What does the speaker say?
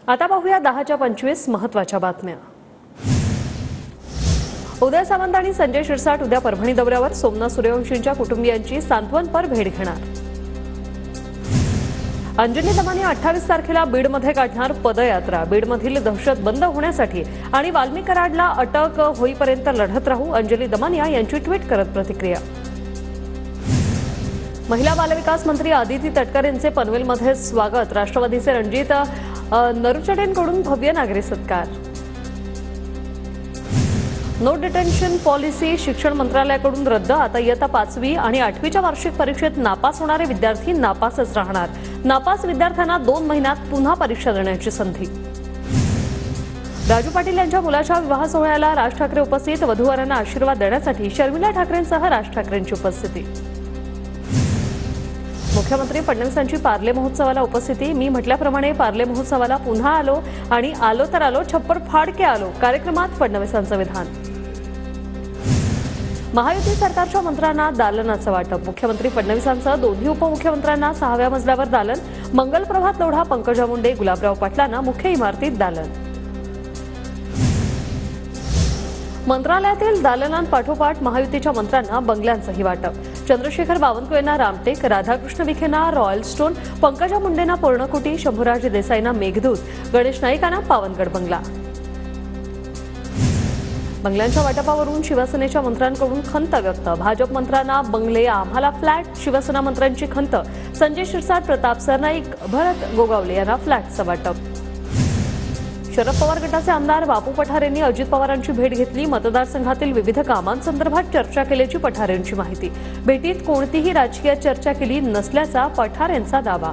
आता पाहूया 10:25 महत्त्वाच्या बातम्या। उदय सामंत आणि संजय शिरसाट उद्या परभणी दौऱ्यावर। सोमनाथ सूर्यवंशींच्या कुटुंबियांची सांत्वनपर भेट घेणार। अंजली दमानी 28 तारखेला बीडमध्ये काढणार पदयात्रा। बीडमधील दहशत बंद होण्यासाठी आणि वाल्मी कराडला अटक होईपर्यंत लढत राहू, अंजली दमानिया यांची ट्विट करत प्रतिक्रिया। महिला बालविकास मंत्री आदिती तटकर यांचे पनवेलमध्ये स्वागत। राष्ट्रवादीचे रणजित नरुचडेंकडून भव्य नागरी सत्कार। नो डिटेन्शन पॉलिसी शिक्षण मंत्रालयाकडून रद्द। आता इयत्ता 5वी आणि 8वीच्या वार्षिक परीक्षेत नापास होणारे विद्यार्थी नापासच राहणार। नापास विद्यार्थ्यांना 2 महिन्यात पुन्हा परीक्षा देण्याची संधी। राजू पाटील यांच्या मुलाच्या विवाह सोहळ्याला राज ठाकरे उपस्थित। वधूवरांना आशीर्वाद देण्यासाठी शर्मिला ठाकरेंसह राज ठाकरेंची उपस्थिती। मुख्यमंत्री फडणवीसांची पार्ले महोत्सवाला उपस्थिती। मी म्हटल्याप्रमाणे पार्ले महोत्सवाला पुन्हा आलो आणि आलो तर आलो, छप्पर फाडके आलो। कार्यक्रमात फडणवीसांचं विधान। महायुती सरकारच्या मंत्र्यांना दालनाचं वाटप। मुख्यमंत्री फडणवीसांसह दोन्ही उपमुख्यमंत्र्यांना 6व्या मजल्यावर दालन। मंगल प्रभात लोढा, पंकजा मुंडे, गुलाबराव पाटलांना मुख्य इमारतीत दालन। मंत्रालयातील दालनांपाठोपाठ महायुतीच्या मंत्र्यांना बंगल्यांचंही वाटप। चंद्रशेखर बावनकुळेंना रामटेक, राधाकृष्ण विखेंना रॉयल स्टोन, पंकजा मुंडेंना पर्णकुटी, शंभूराज देसाईंना मेघदूत, गणेश नाईकांना पावनगड बंगला। बंगल्यांच्या वाटपावरून शिवसेनेच्या मंत्र्यांकडून खंत व्यक्त। भाजप मंत्र्यांना बंगले, आम्हाला फ्लॅट। शिवसेना मंत्र्यांची खंत। संजय शिरसाट, प्रताप सरनाईक, भरत गोगावले यांना फ्लॅटचं वाटप। शरद पवार गटाचे आमदार बापू पठार यांनी अजित पवारांची भेट घेतली। मतदारसंघातील विविध कामांसंदर्भात चर्चा केल्याची पठार यांची माहिती। भेटीत कोणतीही राजकीय चर्चा केली नसल्याचा पठार यांचा दावा।